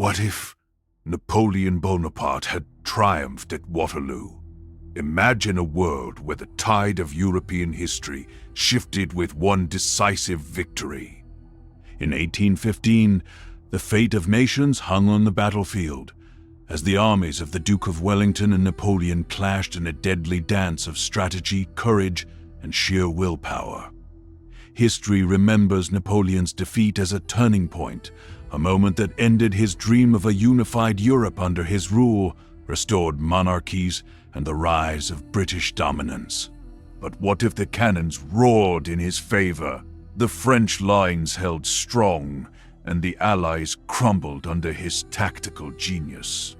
What if Napoleon Bonaparte had triumphed at Waterloo? Imagine a world where the tide of European history shifted with one decisive victory. In 1815, the fate of nations hung on the battlefield, as the armies of the Duke of Wellington and Napoleon clashed in a deadly dance of strategy, courage, and sheer willpower. History remembers Napoleon's defeat as a turning point, a moment that ended his dream of a unified Europe under his rule, restored monarchies, and the rise of British dominance. But what if the cannons roared in his favor? The French lines held strong, and the Allies crumbled under his tactical genius.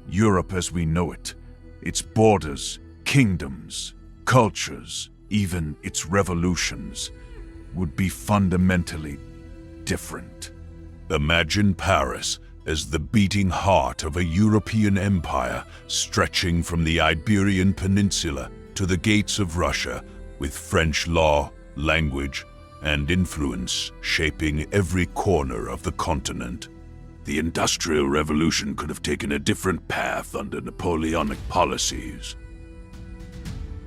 Europe as we know it, its borders, kingdoms, cultures, even its revolutions, would be fundamentally different. Imagine Paris as the beating heart of a European empire stretching from the Iberian Peninsula to the gates of Russia, with French law, language, and influence shaping every corner of the continent. The Industrial Revolution could have taken a different path under Napoleonic policies.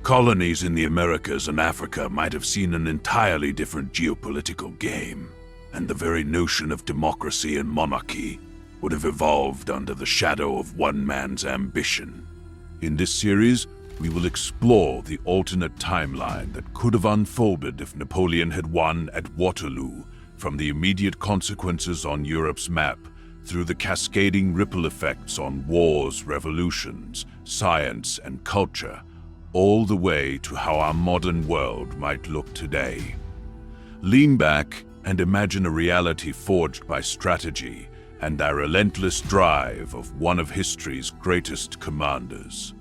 Colonies in the Americas and Africa might have seen an entirely different geopolitical game, and the very notion of democracy and monarchy would have evolved under the shadow of one man's ambition. In this series, we will explore the alternate timeline that could have unfolded if Napoleon had won at Waterloo, from the immediate consequences on Europe's map, through the cascading ripple effects on wars, revolutions, science, and culture, all the way to how our modern world might look today. Lean back and imagine a reality forged by strategy and the relentless drive of one of history's greatest commanders.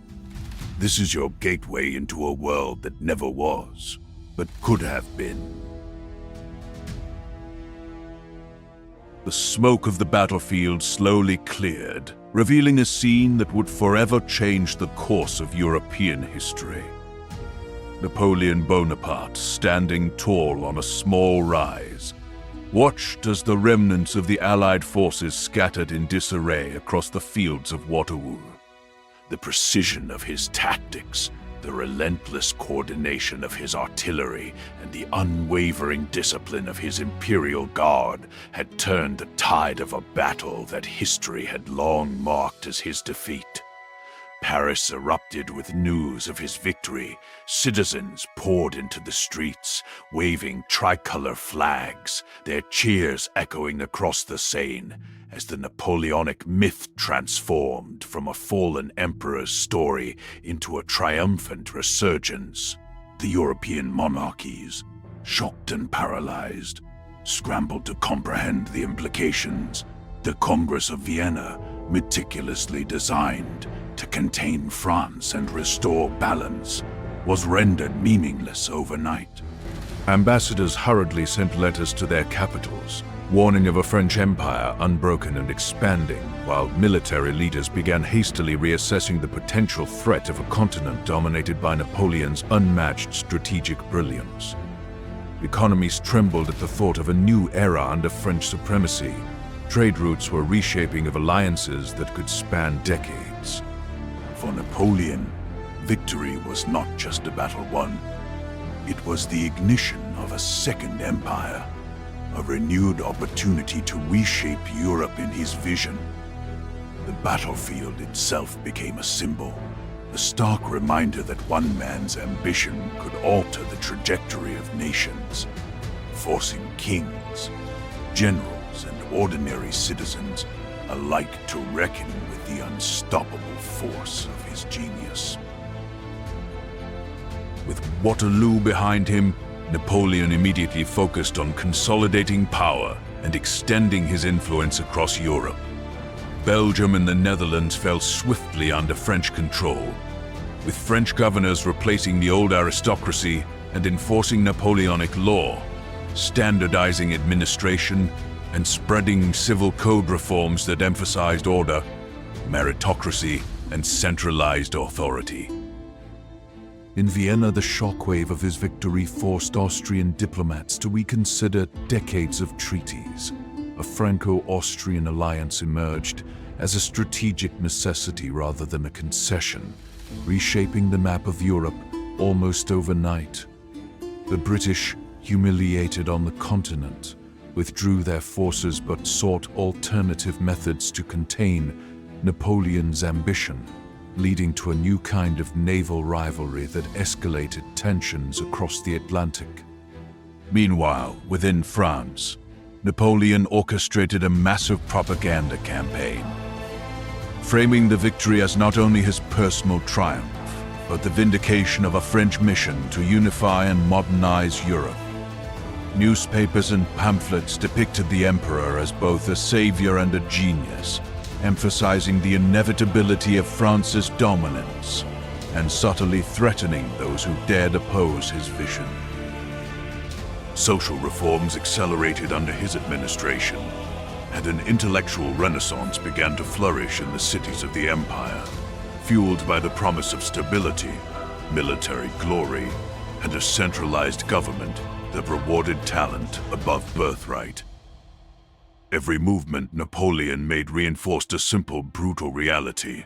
This is your gateway into a world that never was, but could have been. The smoke of the battlefield slowly cleared, revealing a scene that would forever change the course of European history. Napoleon Bonaparte, standing tall on a small rise, watched as the remnants of the Allied forces scattered in disarray across the fields of Waterloo. The precision of his tactics, the relentless coordination of his artillery, and the unwavering discipline of his Imperial Guard had turned the tide of a battle that history had long marked as his defeat. Paris erupted with news of his victory. Citizens poured into the streets, waving tricolor flags, their cheers echoing across the Seine as the Napoleonic myth transformed from a fallen emperor's story into a triumphant resurgence. The European monarchies, shocked and paralyzed, scrambled to comprehend the implications. The Congress of Vienna, meticulously designed to contain France and restore balance, was rendered meaningless overnight. Ambassadors hurriedly sent letters to their capitals, warning of a French empire unbroken and expanding, while military leaders began hastily reassessing the potential threat of a continent dominated by Napoleon's unmatched strategic brilliance. Economies trembled at the thought of a new era under French supremacy. Trade routes were reshaping of alliances that could span decades. For Napoleon, victory was not just a battle won. It was the ignition of a second empire, a renewed opportunity to reshape Europe in his vision. The battlefield itself became a symbol, a stark reminder that one man's ambition could alter the trajectory of nations, forcing kings, generals, and ordinary citizens alike to reckon with the unstoppable force of his genius. With Waterloo behind him, Napoleon immediately focused on consolidating power and extending his influence across Europe. Belgium and the Netherlands fell swiftly under French control, with French governors replacing the old aristocracy and enforcing Napoleonic law, standardizing administration, and spreading civil code reforms that emphasized order, meritocracy, and centralized authority. In Vienna, the shockwave of his victory forced Austrian diplomats to reconsider decades of treaties. a Franco-Austrian alliance emerged as a strategic necessity rather than a concession, reshaping the map of Europe almost overnight. The British, humiliated on the continent, withdrew their forces but sought alternative methods to contain Napoleon's ambition, leading to a new kind of naval rivalry that escalated tensions across the Atlantic. Meanwhile, within France, Napoleon orchestrated a massive propaganda campaign, framing the victory as not only his personal triumph, but the vindication of a French mission to unify and modernize Europe. Newspapers and pamphlets depicted the emperor as both a savior and a genius, emphasizing the inevitability of France's dominance and subtly threatening those who dared oppose his vision. Social reforms accelerated under his administration, and an intellectual renaissance began to flourish in the cities of the empire, fueled by the promise of stability, military glory, and a centralized government that rewarded talent above birthright. Every movement Napoleon made reinforced a simple, brutal reality.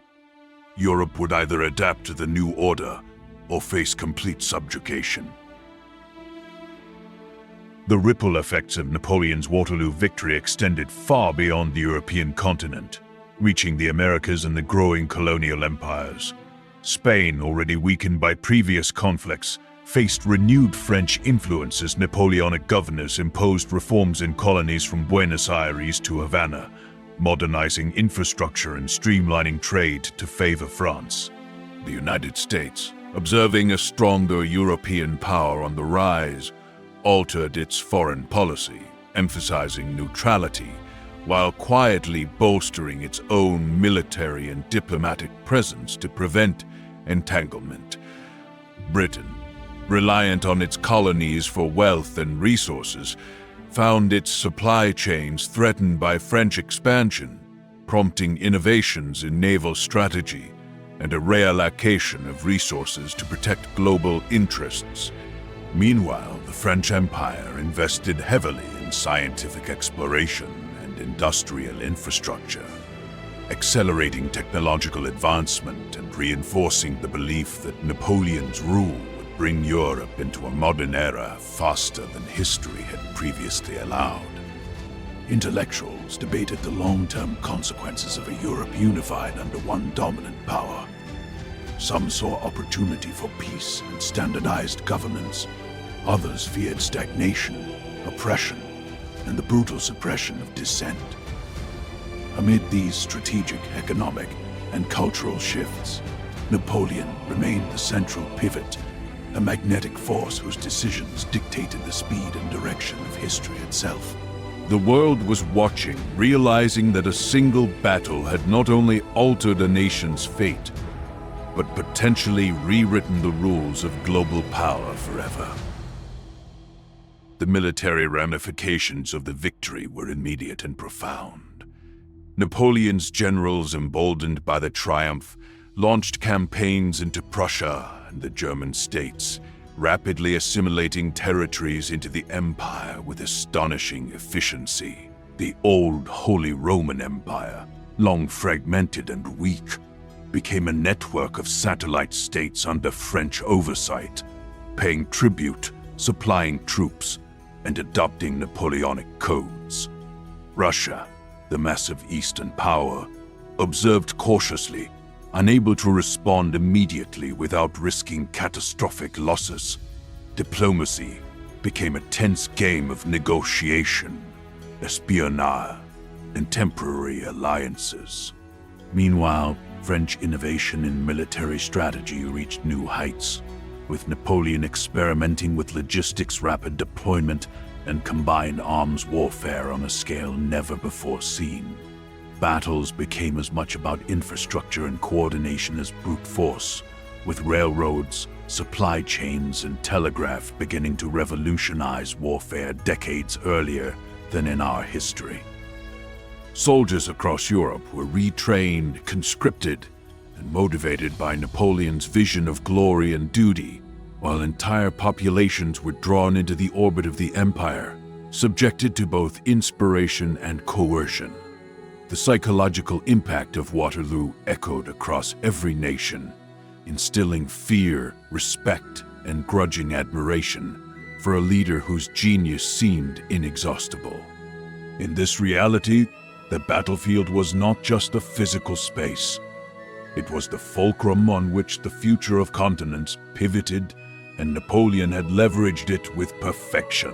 Europe would either adapt to the new order or face complete subjugation. The ripple effects of Napoleon's Waterloo victory extended far beyond the European continent, reaching the Americas and the growing colonial empires. Spain, already weakened by previous conflicts, faced renewed French influence as Napoleonic governors imposed reforms in colonies from Buenos Aires to Havana, modernizing infrastructure and streamlining trade to favor France. The United States, observing a stronger European power on the rise, altered its foreign policy, emphasizing neutrality, while quietly bolstering its own military and diplomatic presence to prevent entanglement. Britain, reliant on its colonies for wealth and resources, found its supply chains threatened by French expansion, prompting innovations in naval strategy and a reallocation of resources to protect global interests. Meanwhile, the French Empire invested heavily in scientific exploration and industrial infrastructure, accelerating technological advancement and reinforcing the belief that Napoleon's rule would bring Europe into a modern era faster than history had previously allowed. Intellectuals debated the long-term consequences of a Europe unified under one dominant power. Some saw opportunity for peace and standardized governance. Others feared stagnation, oppression, and the brutal suppression of dissent. Amid these strategic, economic, and cultural shifts, Napoleon remained the central pivot, a magnetic force whose decisions dictated the speed and direction of history itself. The world was watching, realizing that a single battle had not only altered a nation's fate, but potentially rewritten the rules of global power forever. The military ramifications of the victory were immediate and profound. Napoleon's generals, emboldened by the triumph, launched campaigns into Prussia and the German states, rapidly assimilating territories into the empire with astonishing efficiency. The old Holy Roman Empire, long fragmented and weak, became a network of satellite states under French oversight, paying tribute, supplying troops, and adopting Napoleonic codes. Russia, the massive Eastern power, observed cautiously, unable to respond immediately without risking catastrophic losses. Diplomacy became a tense game of negotiation, espionage, and temporary alliances. Meanwhile, French innovation in military strategy reached new heights, with Napoleon experimenting with logistics, rapid deployment, and combined arms warfare on a scale never before seen. Battles became as much about infrastructure and coordination as brute force, with railroads, supply chains, and telegraph beginning to revolutionize warfare decades earlier than in our history. Soldiers across Europe were retrained, conscripted, and motivated by Napoleon's vision of glory and duty, while entire populations were drawn into the orbit of the empire, subjected to both inspiration and coercion. The psychological impact of Waterloo echoed across every nation, instilling fear, respect, and grudging admiration for a leader whose genius seemed inexhaustible. In this reality, the battlefield was not just a physical space. It was the fulcrum on which the future of continents pivoted, and Napoleon had leveraged it with perfection.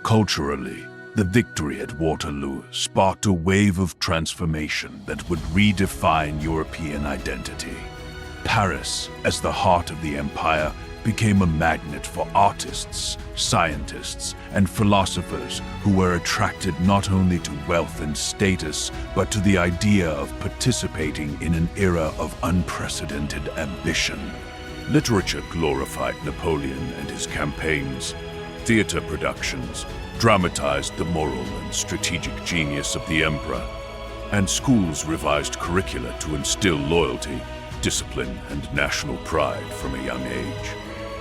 Culturally, the victory at Waterloo sparked a wave of transformation that would redefine European identity. Paris, as the heart of the empire, became a magnet for artists, scientists, and philosophers who were attracted not only to wealth and status, but to the idea of participating in an era of unprecedented ambition. Literature glorified Napoleon and his campaigns. Theater productions dramatized the moral and strategic genius of the emperor, and schools revised curricula to instill loyalty, discipline, and national pride from a young age.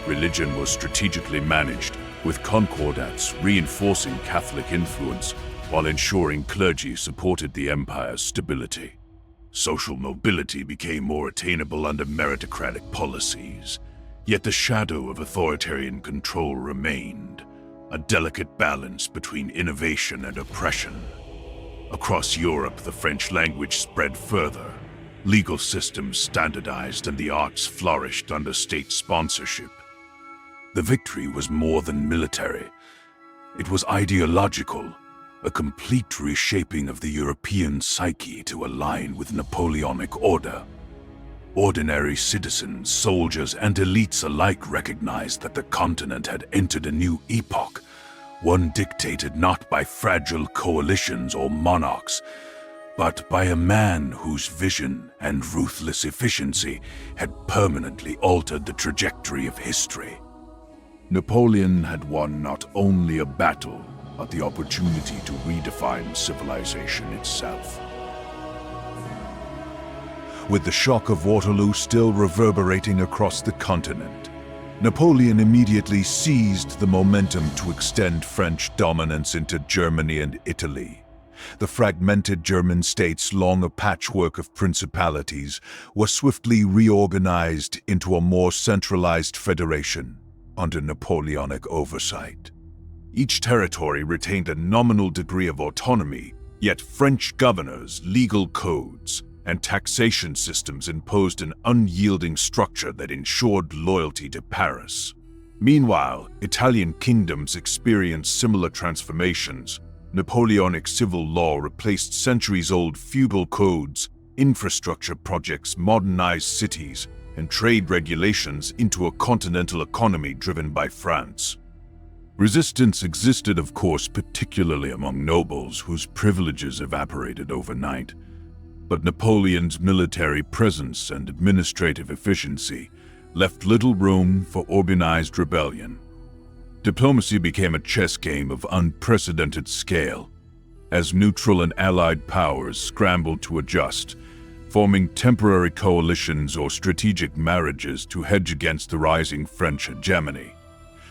Religion was strategically managed, with concordats reinforcing Catholic influence while ensuring clergy supported the empire's stability. Social mobility became more attainable under meritocratic policies, yet the shadow of authoritarian control remained, a delicate balance between innovation and oppression. Across Europe, the French language spread further. Legal systems standardized and the arts flourished under state sponsorship. The victory was more than military. It was ideological, a complete reshaping of the European psyche to align with Napoleonic order. Ordinary citizens, soldiers, and elites alike recognized that the continent had entered a new epoch, one dictated not by fragile coalitions or monarchs, but by a man whose vision and ruthless efficiency had permanently altered the trajectory of history. Napoleon had won not only a battle, but the opportunity to redefine civilization itself. With the shock of Waterloo still reverberating across the continent, Napoleon immediately seized the momentum to extend French dominance into Germany and Italy. The fragmented German states, long a patchwork of principalities, were swiftly reorganized into a more centralized federation under Napoleonic oversight. Each territory retained a nominal degree of autonomy, yet French governors, legal codes, and taxation systems imposed an unyielding structure that ensured loyalty to Paris. Meanwhile, Italian kingdoms experienced similar transformations. Napoleonic civil law replaced centuries-old feudal codes, infrastructure projects modernized cities, and trade regulations into a continental economy driven by France. Resistance existed, of course, particularly among nobles whose privileges evaporated overnight. But Napoleon's military presence and administrative efficiency left little room for organized rebellion. Diplomacy became a chess game of unprecedented scale, as neutral and allied powers scrambled to adjust, forming temporary coalitions or strategic marriages to hedge against the rising French hegemony.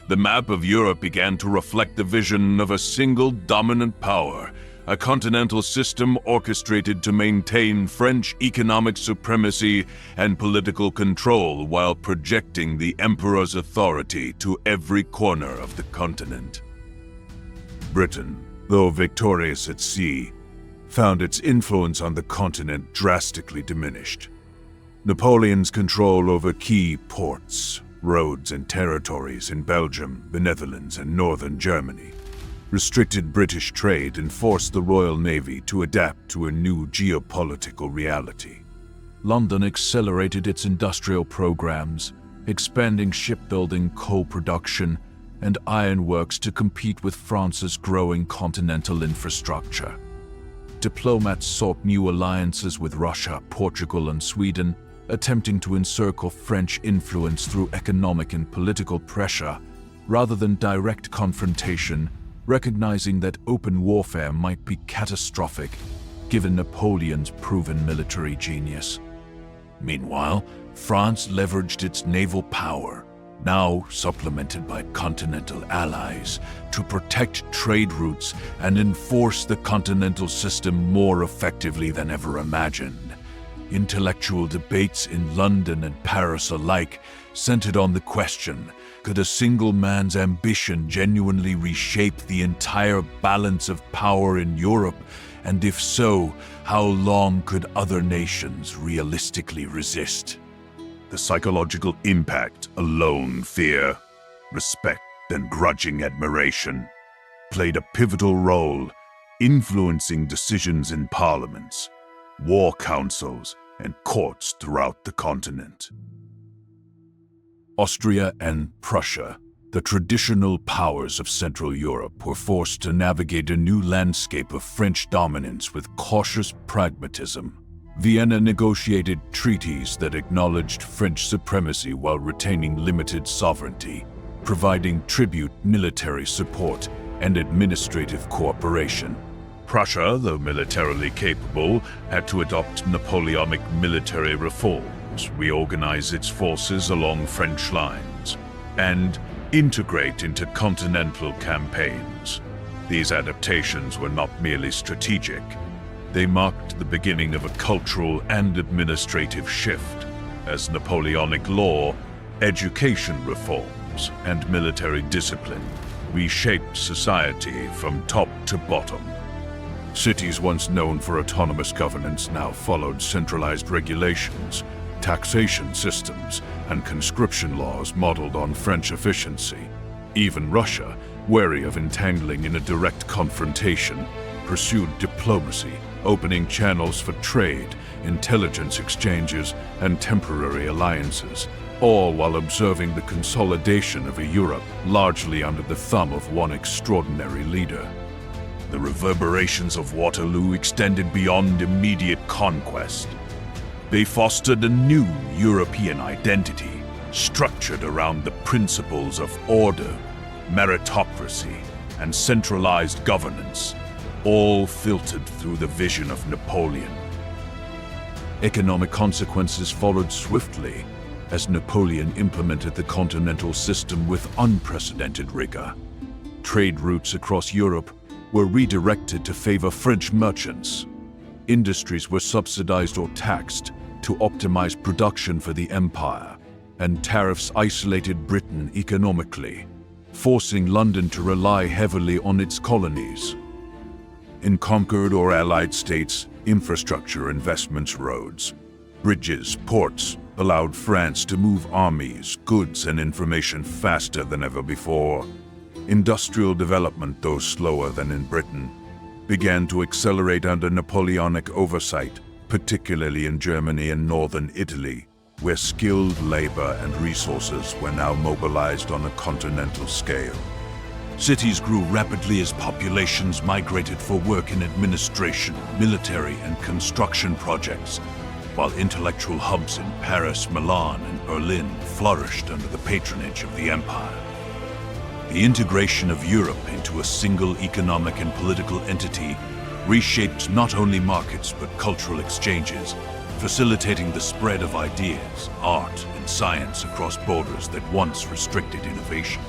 The map of Europe began to reflect the vision of a single dominant power, a continental system orchestrated to maintain French economic supremacy and political control while projecting the emperor's authority to every corner of the continent. Britain, though victorious at sea, found its influence on the continent drastically diminished. Napoleon's control over key ports, roads, and territories in Belgium, the Netherlands, and northern Germany restricted British trade and forced the Royal Navy to adapt to a new geopolitical reality. London accelerated its industrial programs, expanding shipbuilding, coal production, and ironworks to compete with France's growing continental infrastructure. Diplomats sought new alliances with Russia, Portugal, and Sweden, attempting to encircle French influence through economic and political pressure rather than direct confrontation, recognizing that open warfare might be catastrophic given Napoleon's proven military genius. Meanwhile, France leveraged its naval power, now supplemented by continental allies, to protect trade routes and enforce the continental system more effectively than ever imagined. Intellectual debates in London and Paris alike centered on the question, could a single man's ambition genuinely reshape the entire balance of power in Europe? And if so, how long could other nations realistically resist? The psychological impact alone, fear, respect, and grudging admiration, played a pivotal role, influencing decisions in parliaments, war councils, and courts throughout the continent. Austria and Prussia, the traditional powers of Central Europe, were forced to navigate a new landscape of French dominance with cautious pragmatism. Vienna negotiated treaties that acknowledged French supremacy while retaining limited sovereignty, providing tribute, military support, and administrative cooperation. Prussia, though militarily capable, had to adopt Napoleonic military reforms, reorganize its forces along French lines, and integrate into continental campaigns. These adaptations were not merely strategic. They marked the beginning of a cultural and administrative shift, as Napoleonic law, education reforms, and military discipline reshaped society from top to bottom. Cities once known for autonomous governance now followed centralized regulations, taxation systems, and conscription laws modeled on French efficiency. Even Russia, wary of entangling in a direct confrontation, pursued diplomacy, opening channels for trade, intelligence exchanges, and temporary alliances, all while observing the consolidation of a Europe largely under the thumb of one extraordinary leader. The reverberations of Waterloo extended beyond immediate conquest. They fostered a new European identity, structured around the principles of order, meritocracy, and centralized governance, all filtered through the vision of Napoleon. Economic consequences followed swiftly as Napoleon implemented the continental system with unprecedented rigor. Trade routes across Europe were redirected to favor French merchants. Industries were subsidized or taxed to optimize production for the empire, and tariffs isolated Britain economically, forcing London to rely heavily on its colonies. In conquered or allied states, infrastructure investments, roads, bridges, ports, allowed France to move armies, goods, and information faster than ever before. Industrial development, though slower than in Britain, began to accelerate under Napoleonic oversight, particularly in Germany and northern Italy, where skilled labor and resources were now mobilized on a continental scale. Cities grew rapidly as populations migrated for work in administration, military, and construction projects, while intellectual hubs in Paris, Milan, and Berlin flourished under the patronage of the empire. The integration of Europe into a single economic and political entity reshaped not only markets but cultural exchanges, facilitating the spread of ideas, art, and science across borders that once restricted innovation.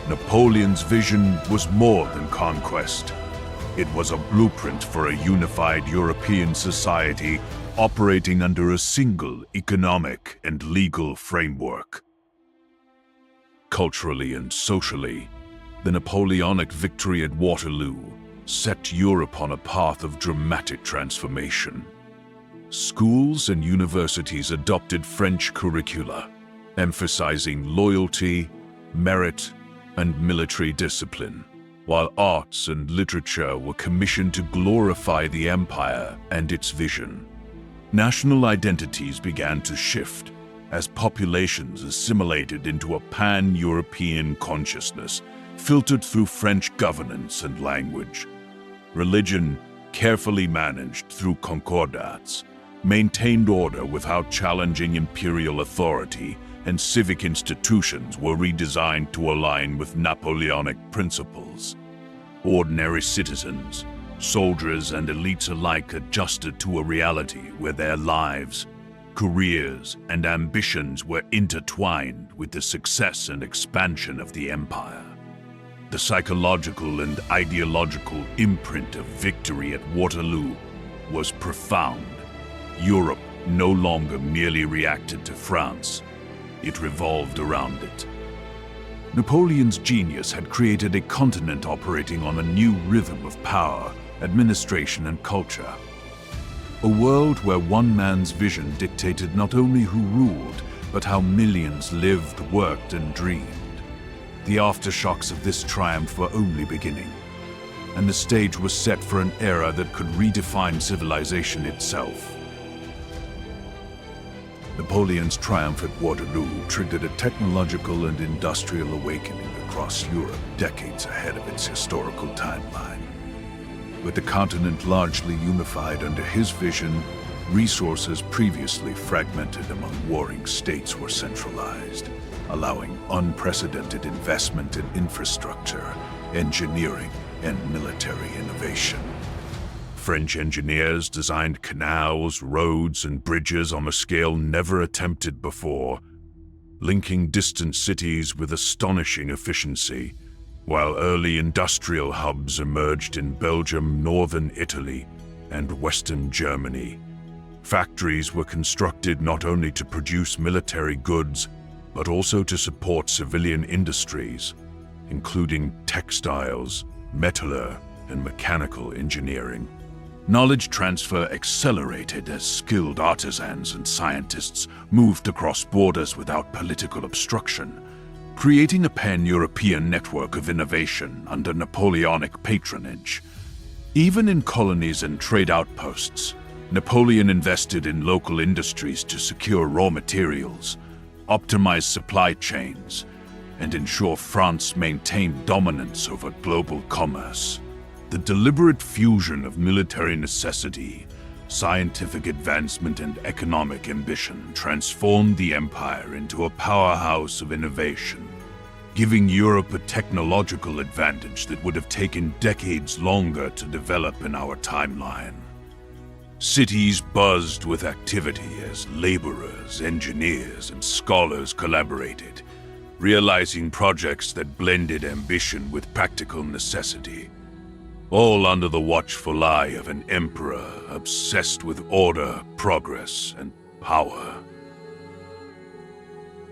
Napoleon's vision was more than conquest. It was a blueprint for a unified European society operating under a single economic and legal framework. Culturally and socially, the Napoleonic victory at Waterloo set Europe on a path of dramatic transformation. Schools and universities adopted French curricula, emphasizing loyalty, merit, and military discipline, while arts and literature were commissioned to glorify the empire and its vision. National identities began to shift as populations assimilated into a pan-European consciousness, filtered through French governance and language. Religion, carefully managed through concordats, maintained order without challenging imperial authority, and civic institutions were redesigned to align with Napoleonic principles. Ordinary citizens, soldiers, and elites alike adjusted to a reality where their lives, careers and ambitions were intertwined with the success and expansion of the empire. The psychological and ideological imprint of victory at Waterloo was profound. Europe no longer merely reacted to France, it revolved around it. Napoleon's genius had created a continent operating on a new rhythm of power, administration, and culture. A world where one man's vision dictated not only who ruled, but how millions lived, worked, and dreamed. The aftershocks of this triumph were only beginning, and the stage was set for an era that could redefine civilization itself. Napoleon's triumph at Waterloo triggered a technological and industrial awakening across Europe decades ahead of its historical timeline. With the continent largely unified under his vision, resources previously fragmented among warring states were centralized, allowing unprecedented investment in infrastructure, engineering, and military innovation. French engineers designed canals, roads, and bridges on a scale never attempted before, linking distant cities with astonishing efficiency, while early industrial hubs emerged in Belgium, northern Italy, and western Germany. Factories were constructed not only to produce military goods, but also to support civilian industries, including textiles, metalwork, and mechanical engineering. Knowledge transfer accelerated as skilled artisans and scientists moved across borders without political obstruction, creating a pan-European network of innovation under Napoleonic patronage. Even in colonies and trade outposts, Napoleon invested in local industries to secure raw materials, optimize supply chains, and ensure France maintained dominance over global commerce. The deliberate fusion of military necessity, scientific advancement, and economic ambition transformed the empire into a powerhouse of innovation, giving Europe a technological advantage that would have taken decades longer to develop in our timeline. Cities buzzed with activity as laborers, engineers, and scholars collaborated, realizing projects that blended ambition with practical necessity, all under the watchful eye of an emperor obsessed with order, progress, and power.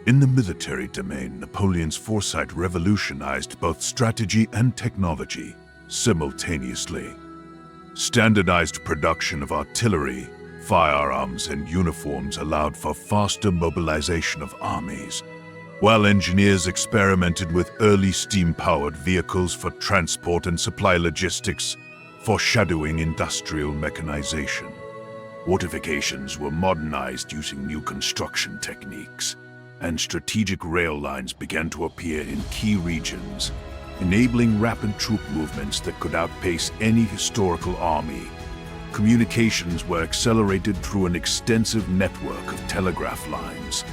In the military domain, Napoleon's foresight revolutionized both strategy and technology simultaneously. Standardized production of artillery, firearms, and uniforms allowed for faster mobilization of armies, while engineers experimented with early steam-powered vehicles for transport and supply logistics, foreshadowing industrial mechanization. Fortifications were modernized using new construction techniques, and strategic rail lines began to appear in key regions, enabling rapid troop movements that could outpace any historical army. Communications were accelerated through an extensive network of telegraph lines,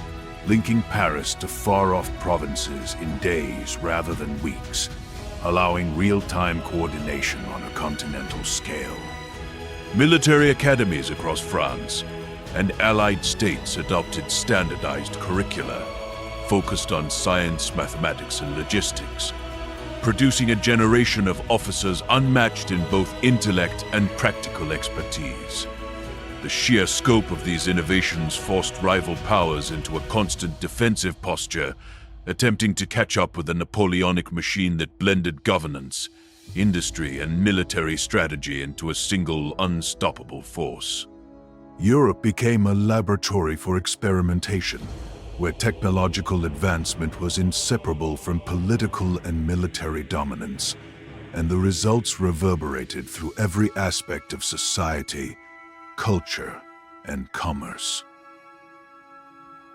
linking Paris to far-off provinces in days rather than weeks, allowing real-time coordination on a continental scale. Military academies across France and allied states adopted standardized curricula focused on science, mathematics, and logistics, producing a generation of officers unmatched in both intellect and practical expertise. The sheer scope of these innovations forced rival powers into a constant defensive posture, attempting to catch up with the Napoleonic machine that blended governance, industry, and military strategy into a single, unstoppable force. Europe became a laboratory for experimentation, where technological advancement was inseparable from political and military dominance, and the results reverberated through every aspect of society, culture, and commerce.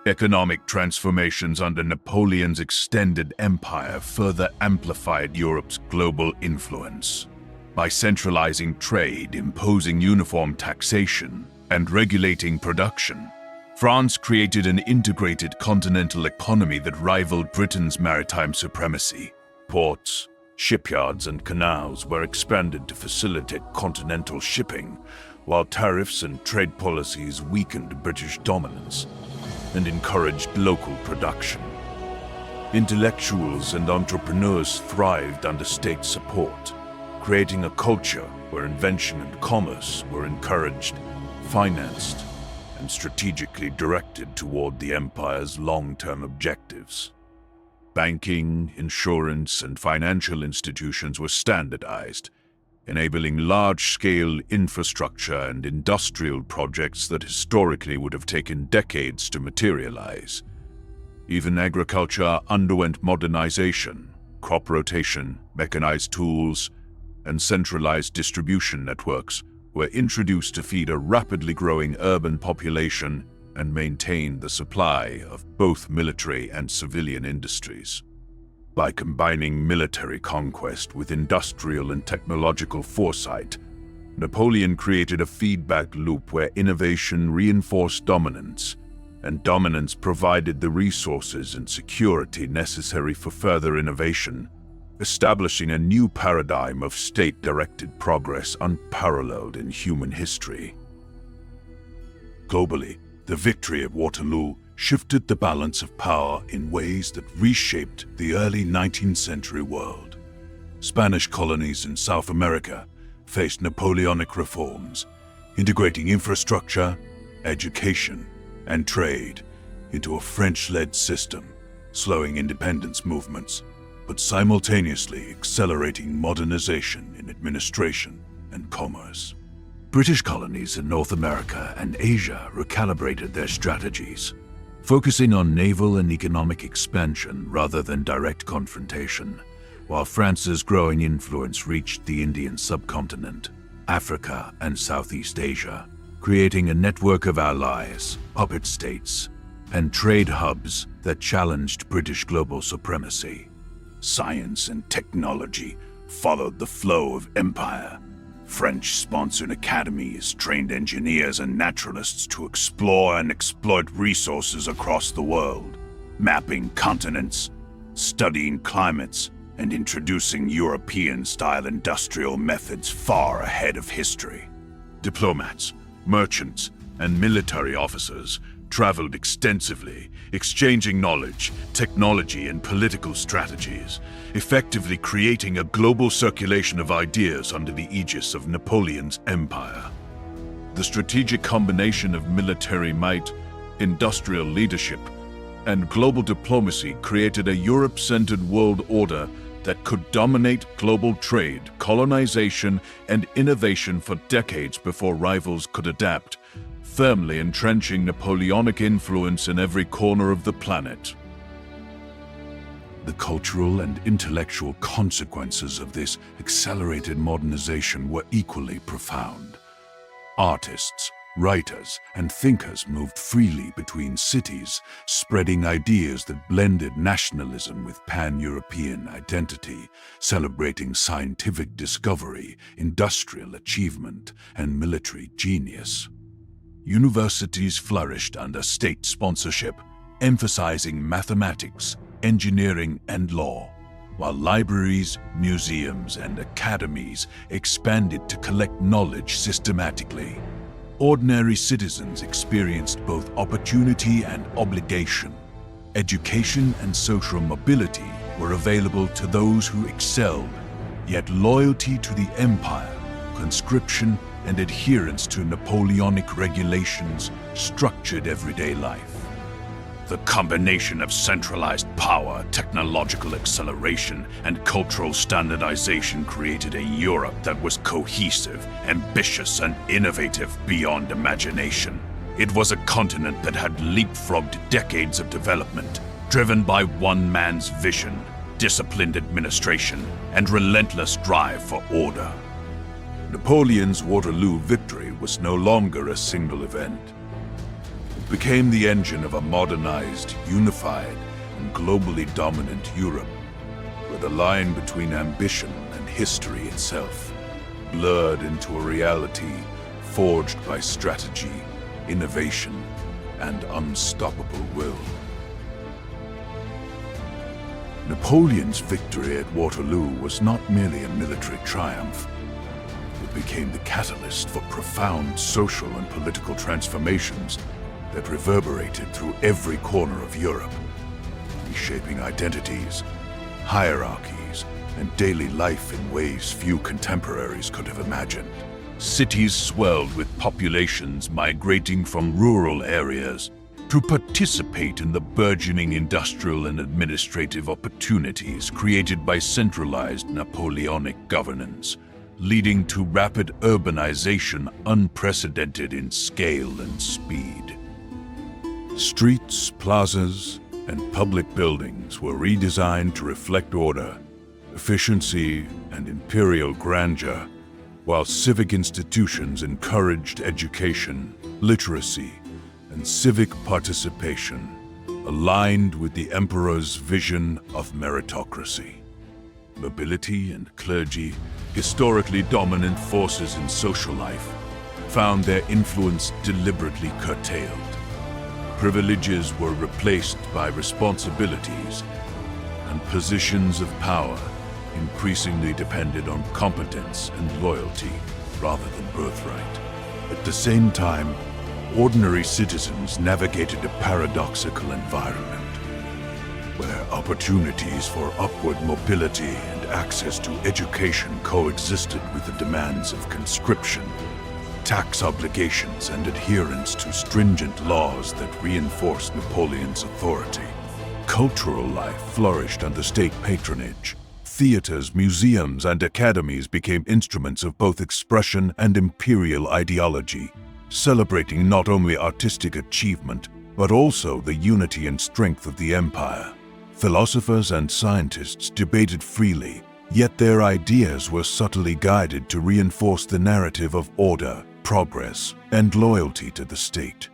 Economic transformations under Napoleon's extended empire further amplified Europe's global influence. By centralizing trade, imposing uniform taxation, and regulating production, France created an integrated continental economy that rivaled Britain's maritime supremacy. Ports, shipyards, and canals were expanded to facilitate continental shipping, while tariffs and trade policies weakened British dominance and encouraged local production. Intellectuals and entrepreneurs thrived under state support, creating a culture where invention and commerce were encouraged, financed, and strategically directed toward the empire's long-term objectives. Banking, insurance, and financial institutions were standardized, enabling large-scale infrastructure and industrial projects that historically would have taken decades to materialize. Even agriculture underwent modernization. Crop rotation, mechanized tools, and centralized distribution networks were introduced to feed a rapidly growing urban population and maintain the supply of both military and civilian industries. By combining military conquest with industrial and technological foresight, Napoleon created a feedback loop where innovation reinforced dominance, and dominance provided the resources and security necessary for further innovation, establishing a new paradigm of state-directed progress unparalleled in human history. Globally, the victory at Waterloo shifted the balance of power in ways that reshaped the early 19th century world. Spanish colonies in South America faced Napoleonic reforms, integrating infrastructure, education, and trade into a French-led system, slowing independence movements, but simultaneously accelerating modernization in administration and commerce. British colonies in North America and Asia recalibrated their strategies, focusing on naval and economic expansion rather than direct confrontation, while France's growing influence reached the Indian subcontinent, Africa, and Southeast Asia, creating a network of allies, puppet states, and trade hubs that challenged British global supremacy. Science and technology followed the flow of empire. French-sponsored academies trained engineers and naturalists to explore and exploit resources across the world, mapping continents, studying climates, and introducing European-style industrial methods far ahead of history. Diplomats, merchants, and military officers traveled extensively, exchanging knowledge, technology, and political strategies, effectively creating a global circulation of ideas under the aegis of Napoleon's empire. The strategic combination of military might, industrial leadership, and global diplomacy created a Europe-centered world order that could dominate global trade, colonization, and innovation for decades before rivals could adapt, firmly entrenching Napoleonic influence in every corner of the planet. The cultural and intellectual consequences of this accelerated modernization were equally profound. Artists, writers, and thinkers moved freely between cities, spreading ideas that blended nationalism with pan-European identity, celebrating scientific discovery, industrial achievement, and military genius. Universities flourished under state sponsorship, emphasizing mathematics, engineering, and law, while libraries, museums, and academies expanded to collect knowledge systematically. Ordinary citizens experienced both opportunity and obligation. Education and social mobility were available to those who excelled, yet loyalty to the empire, conscription, and adherence to Napoleonic regulations structured everyday life. The combination of centralized power, technological acceleration, and cultural standardization created a Europe that was cohesive, ambitious, and innovative beyond imagination. It was a continent that had leapfrogged decades of development, driven by one man's vision, disciplined administration, and relentless drive for order. Napoleon's Waterloo victory was no longer a single event. It became the engine of a modernized, unified, and globally dominant Europe, where the line between ambition and history itself blurred into a reality forged by strategy, innovation, and unstoppable will. Napoleon's victory at Waterloo was not merely a military triumph. It became the catalyst for profound social and political transformations that reverberated through every corner of Europe, reshaping identities, hierarchies, and daily life in ways few contemporaries could have imagined. Cities swelled with populations migrating from rural areas to participate in the burgeoning industrial and administrative opportunities created by centralized Napoleonic governance, leading to rapid urbanization unprecedented in scale and speed. Streets, plazas, and public buildings were redesigned to reflect order, efficiency, and imperial grandeur, while civic institutions encouraged education, literacy, and civic participation, aligned with the emperor's vision of meritocracy. Nobility and clergy, historically dominant forces in social life, found their influence deliberately curtailed. Privileges were replaced by responsibilities, and positions of power increasingly depended on competence and loyalty rather than birthright. At the same time, ordinary citizens navigated a paradoxical environment where opportunities for upward mobility and access to education coexisted with the demands of conscription, tax obligations, and adherence to stringent laws that reinforced Napoleon's authority. Cultural life flourished under state patronage. Theaters, museums, and academies became instruments of both expression and imperial ideology, celebrating not only artistic achievement, but also the unity and strength of the empire. Philosophers and scientists debated freely, yet their ideas were subtly guided to reinforce the narrative of order, progress, and loyalty to the state.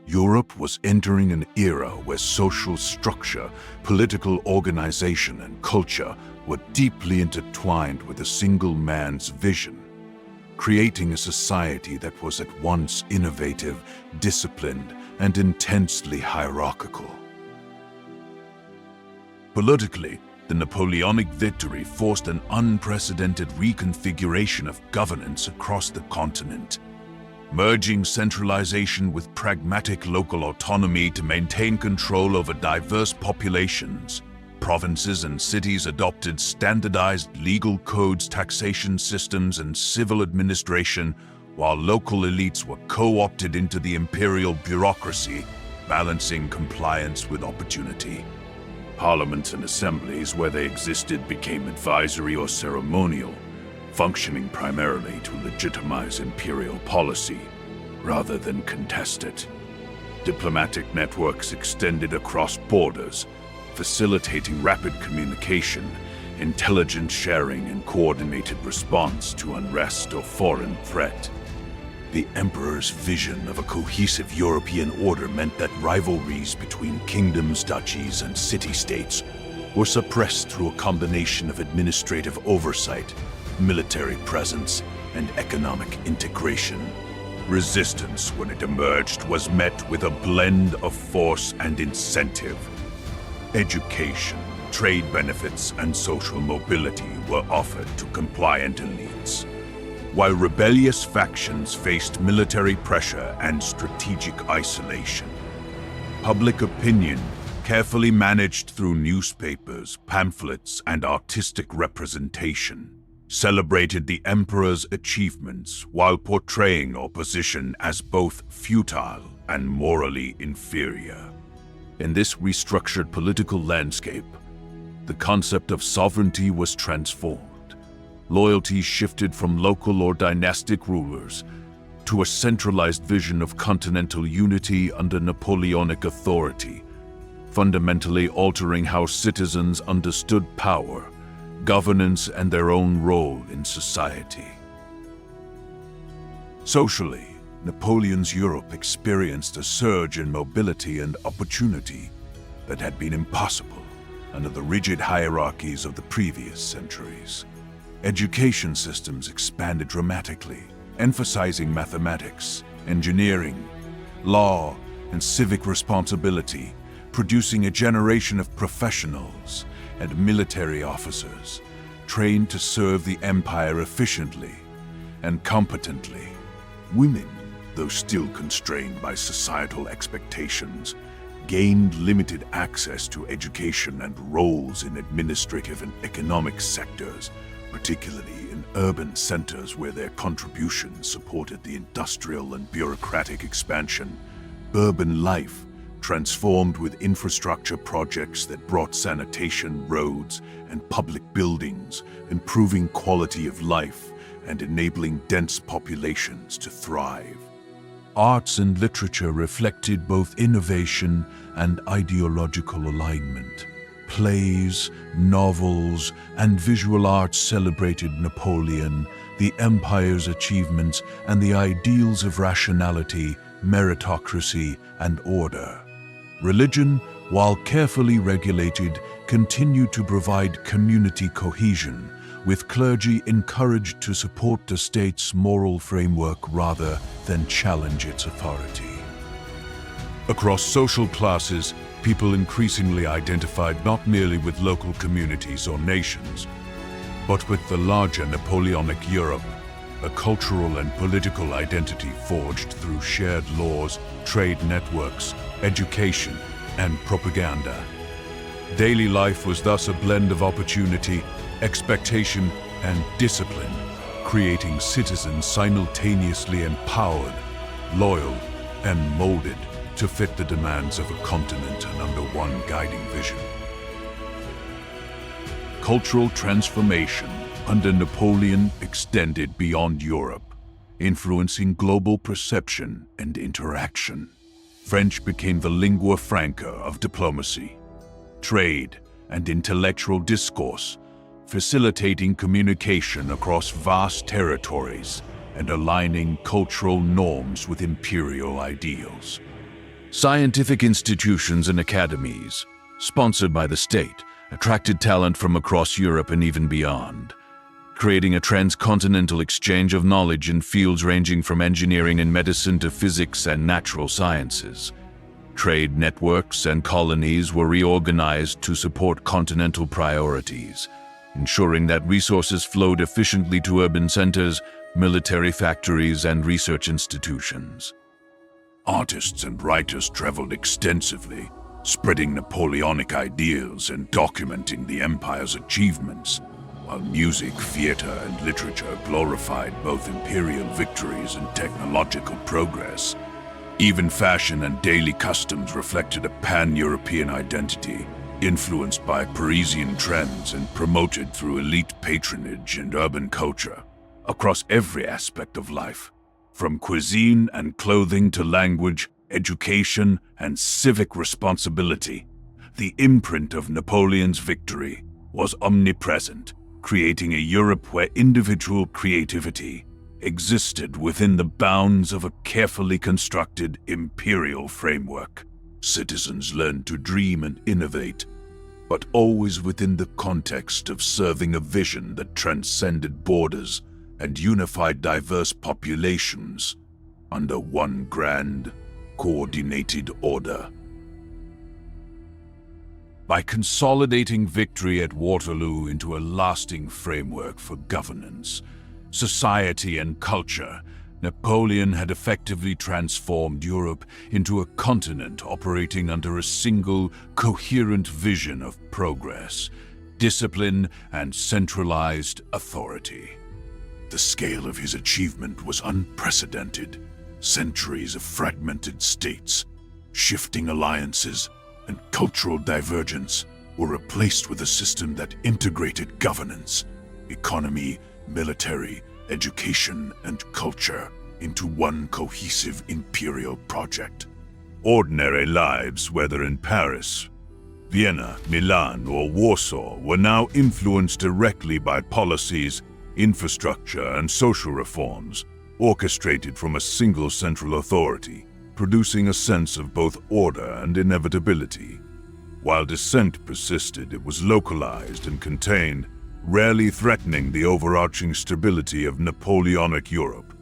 Europe was entering an era where social structure, political organization, and culture were deeply intertwined with a single man's vision, creating a society that was at once innovative, disciplined, and intensely hierarchical. Politically, the Napoleonic victory forced an unprecedented reconfiguration of governance across the continent, merging centralization with pragmatic local autonomy to maintain control over diverse populations. Provinces and cities adopted standardized legal codes, taxation systems, and civil administration, while local elites were co-opted into the imperial bureaucracy, balancing compliance with opportunity. Parliaments and assemblies, where they existed, became advisory or ceremonial, functioning primarily to legitimize imperial policy rather than contest it. Diplomatic networks extended across borders, facilitating rapid communication, intelligence sharing, and coordinated response to unrest or foreign threat. The emperor's vision of a cohesive European order meant that rivalries between kingdoms, duchies, and city-states were suppressed through a combination of administrative oversight, military presence, and economic integration. Resistance, when it emerged, was met with a blend of force and incentive. Education, trade benefits, and social mobility were offered to compliant elites, while rebellious factions faced military pressure and strategic isolation. Public opinion, carefully managed through newspapers, pamphlets, and artistic representation, celebrated the emperor's achievements while portraying opposition as both futile and morally inferior. In this restructured political landscape, the concept of sovereignty was transformed. Loyalty shifted from local or dynastic rulers to a centralized vision of continental unity under Napoleonic authority, fundamentally altering how citizens understood power, governance, and their own role in society. Socially, Napoleon's Europe experienced a surge in mobility and opportunity that had been impossible under the rigid hierarchies of the previous centuries. Education systems expanded dramatically, emphasizing mathematics, engineering, law, and civic responsibility, producing a generation of professionals and military officers trained to serve the empire efficiently and competently. Women, though still constrained by societal expectations, gained limited access to education and roles in administrative and economic sectors, particularly in urban centers where their contributions supported the industrial and bureaucratic expansion. Urban life transformed with infrastructure projects that brought sanitation, roads, and public buildings, improving quality of life and enabling dense populations to thrive. Arts and literature reflected both innovation and ideological alignment. Plays, novels, and visual arts celebrated Napoleon, the empire's achievements, and the ideals of rationality, meritocracy, and order. Religion, while carefully regulated, continued to provide community cohesion, with clergy encouraged to support the state's moral framework rather than challenge its authority. Across social classes, people increasingly identified not merely with local communities or nations, but with the larger Napoleonic Europe, a cultural and political identity forged through shared laws, trade networks, education, and propaganda. Daily life was thus a blend of opportunity, expectation, and discipline, creating citizens simultaneously empowered, loyal, and molded to fit the demands of a continent and under one guiding vision. Cultural transformation under Napoleon extended beyond Europe, influencing global perception and interaction. French became the lingua franca of diplomacy, trade, and intellectual discourse, facilitating communication across vast territories and aligning cultural norms with imperial ideals. Scientific institutions and academies, sponsored by the state, attracted talent from across Europe and even beyond, creating a transcontinental exchange of knowledge in fields ranging from engineering and medicine to physics and natural sciences. Trade networks and colonies were reorganized to support continental priorities, ensuring that resources flowed efficiently to urban centers, military factories, and research institutions. Artists and writers traveled extensively, spreading Napoleonic ideals and documenting the empire's achievements, while music, theater, and literature glorified both imperial victories and technological progress. Even fashion and daily customs reflected a pan-European identity, influenced by Parisian trends and promoted through elite patronage and urban culture. Across every aspect of life, from cuisine and clothing to language, education, and civic responsibility, the imprint of Napoleon's victory was omnipresent, creating a Europe where individual creativity existed within the bounds of a carefully constructed imperial framework. Citizens learned to dream and innovate, but always within the context of serving a vision that transcended borders and unified diverse populations under one grand, coordinated order. By consolidating victory at Waterloo into a lasting framework for governance, society, and culture, Napoleon had effectively transformed Europe into a continent operating under a single, coherent vision of progress, discipline, and centralized authority. The scale of his achievement was unprecedented. Centuries of fragmented states, shifting alliances, and cultural divergence were replaced with a system that integrated governance, economy, military, education, and culture into one cohesive imperial project. Ordinary lives, whether in Paris, Vienna, Milan, or Warsaw, were now influenced directly by policies, infrastructure, and social reforms orchestrated from a single central authority, producing a sense of both order and inevitability. While dissent persisted, it was localized and contained, rarely threatening the overarching stability of Napoleonic Europe.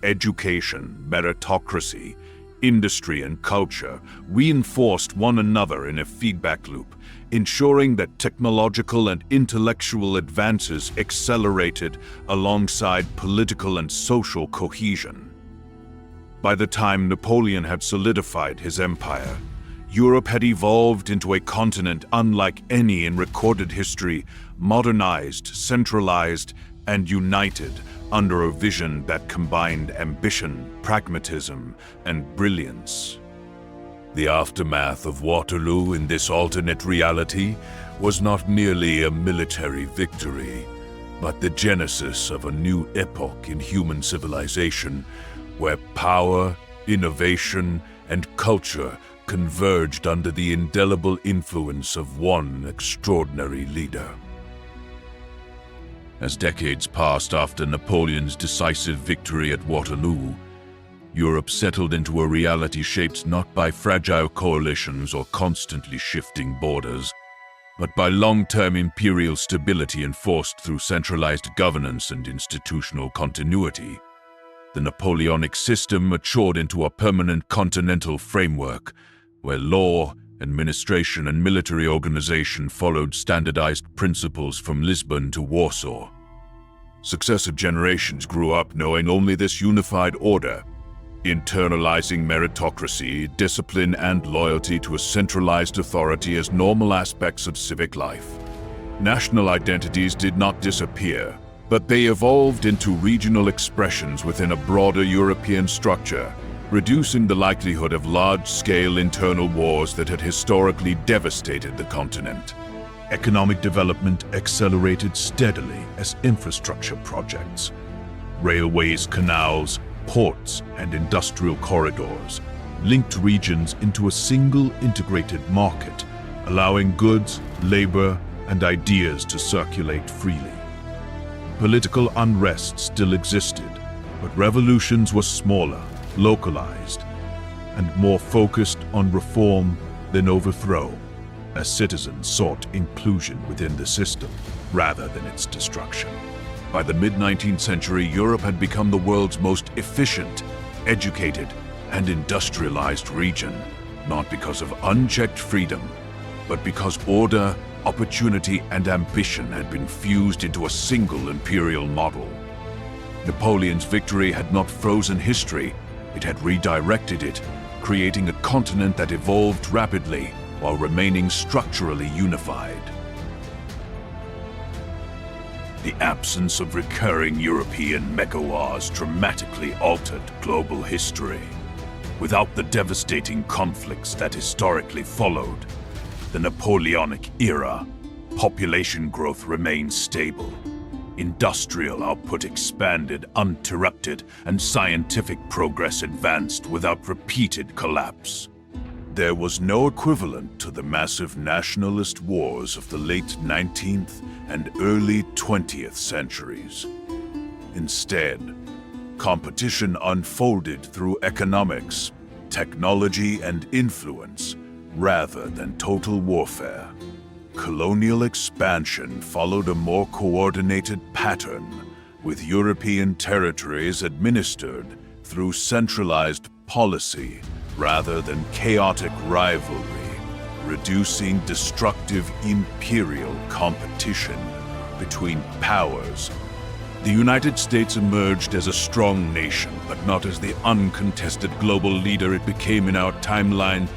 Education, meritocracy, industry, and culture reinforced one another in a feedback loop, ensuring that technological and intellectual advances accelerated alongside political and social cohesion. By the time Napoleon had solidified his empire, Europe had evolved into a continent unlike any in recorded history, modernized, centralized, and united under a vision that combined ambition, pragmatism, and brilliance. The aftermath of Waterloo in this alternate reality was not merely a military victory, but the genesis of a new epoch in human civilization, where power, innovation, and culture converged under the indelible influence of one extraordinary leader. As decades passed after Napoleon's decisive victory at Waterloo, Europe settled into a reality shaped not by fragile coalitions or constantly shifting borders, but by long-term imperial stability enforced through centralized governance and institutional continuity. The Napoleonic system matured into a permanent continental framework, where law, administration, and military organization followed standardized principles from Lisbon to Warsaw. Successive generations grew up knowing only this unified order, internalizing meritocracy, discipline, and loyalty to a centralized authority as normal aspects of civic life. National identities did not disappear, but they evolved into regional expressions within a broader European structure, reducing the likelihood of large-scale internal wars that had historically devastated the continent. Economic development accelerated steadily as infrastructure projects. Railways, canals, ports, and industrial corridors linked regions into a single integrated market, allowing goods, labor, and ideas to circulate freely. Political unrest still existed, but revolutions were smaller, localized, and more focused on reform than overthrow, as citizens sought inclusion within the system rather than its destruction. By the mid-19th century, Europe had become the world's most efficient, educated, and industrialized region, not because of unchecked freedom, but because order, opportunity, and ambition had been fused into a single imperial model. Napoleon's victory had not frozen history, it had redirected it, creating a continent that evolved rapidly while remaining structurally unified. The absence of recurring European megawars dramatically altered global history. Without the devastating conflicts that historically followed the Napoleonic era, population growth remained stable. Industrial output expanded uninterrupted, and scientific progress advanced without repeated collapse. There was no equivalent to the massive nationalist wars of the late 19th and early 20th centuries. Instead, competition unfolded through economics, technology, and influence, rather than total warfare. Colonial expansion followed a more coordinated pattern, with European territories administered through centralized policy rather than chaotic rivalry, reducing destructive imperial competition between powers. The United States emerged as a strong nation, but not as the uncontested global leader it became in our timeline.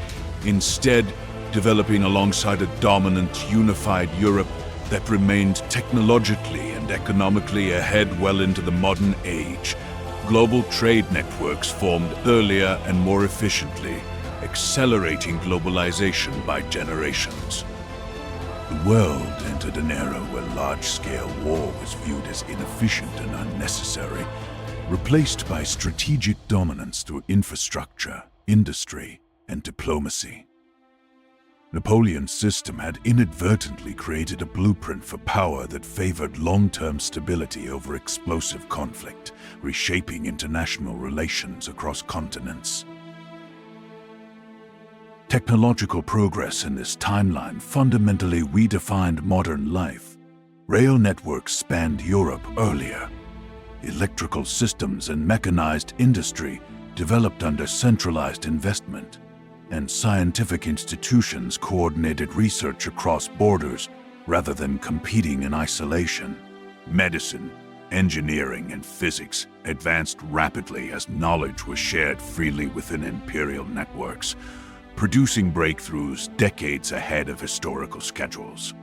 Instead, developing alongside a dominant, unified Europe that remained technologically and economically ahead well into the modern age. Global trade networks formed earlier and more efficiently, accelerating globalization by generations. The world entered an era where large-scale war was viewed as inefficient and unnecessary, replaced by strategic dominance through infrastructure, industry, and diplomacy. Napoleon's system had inadvertently created a blueprint for power that favored long-term stability over explosive conflict, reshaping international relations across continents. Technological progress in this timeline fundamentally redefined modern life. Rail networks spanned Europe earlier. Electrical systems and mechanized industry developed under centralized investment, and scientific institutions coordinated research across borders rather than competing in isolation. Medicine, engineering, and physics advanced rapidly as knowledge was shared freely within imperial networks, producing breakthroughs decades ahead of historical schedules.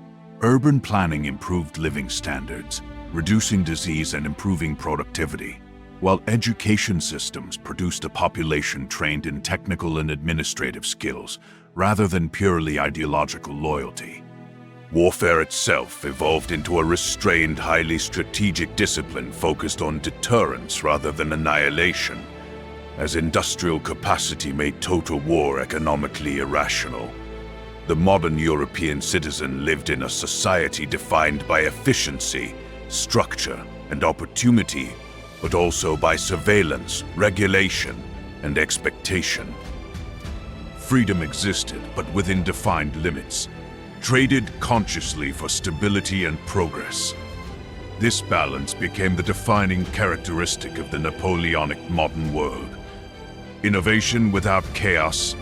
Urban planning improved living standards, reducing disease and improving productivity, while education systems produced a population trained in technical and administrative skills rather than purely ideological loyalty. Warfare itself evolved into a restrained, highly strategic discipline focused on deterrence rather than annihilation, as industrial capacity made total war economically irrational. The modern European citizen lived in a society defined by efficiency, structure, and opportunity, but also by surveillance, regulation, and expectation. Freedom existed, but within defined limits, traded consciously for stability and progress. This balance became the defining characteristic of the Napoleonic modern world. Innovation without chaos,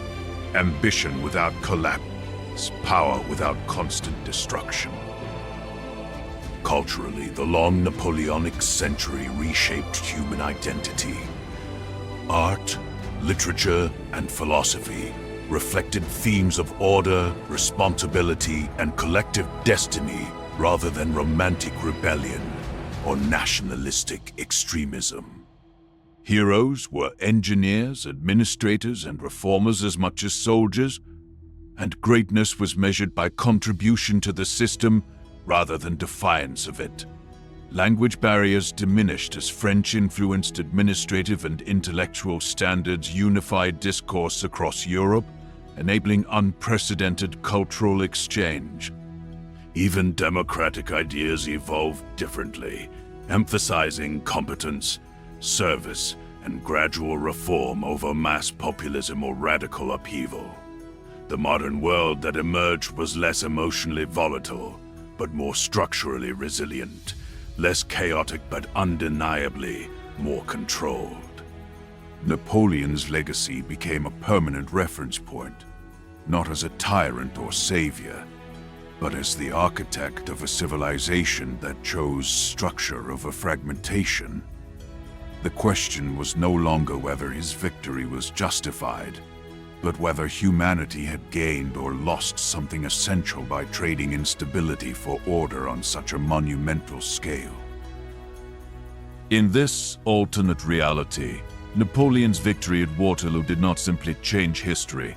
ambition without collapse, power without constant destruction. Culturally, the long Napoleonic century reshaped human identity. Art, literature, and philosophy reflected themes of order, responsibility, and collective destiny rather than romantic rebellion or nationalistic extremism. Heroes were engineers, administrators, and reformers as much as soldiers, and greatness was measured by contribution to the system rather than defiance of it. Language barriers diminished as French influenced administrative and intellectual standards unified discourse across Europe, enabling unprecedented cultural exchange. Even democratic ideas evolved differently, emphasizing competence, service, and gradual reform over mass populism or radical upheaval. The modern world that emerged was less emotionally volatile, but more structurally resilient, less chaotic but undeniably more controlled. Napoleon's legacy became a permanent reference point, not as a tyrant or savior, but as the architect of a civilization that chose structure over fragmentation. The question was no longer whether his victory was justified, but whether humanity had gained or lost something essential by trading instability for order on such a monumental scale. In this alternate reality, Napoleon's victory at Waterloo did not simply change history.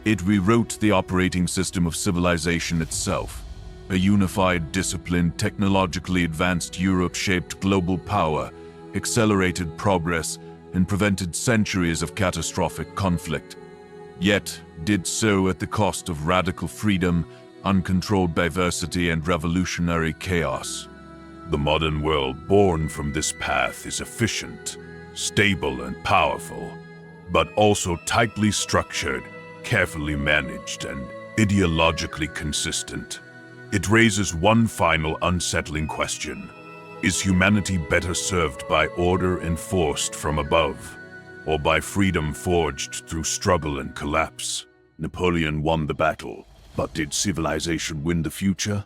It rewrote the operating system of civilization itself. A unified, disciplined, technologically advanced Europe shaped global power, accelerated progress, and prevented centuries of catastrophic conflict. Yet did so at the cost of radical freedom, uncontrolled diversity, and revolutionary chaos. The modern world born from this path is efficient, stable, and powerful, but also tightly structured, carefully managed, and ideologically consistent. It raises one final unsettling question. Is humanity better served by order enforced from above, or by freedom forged through struggle and collapse? Napoleon won the battle, but did civilization win the future?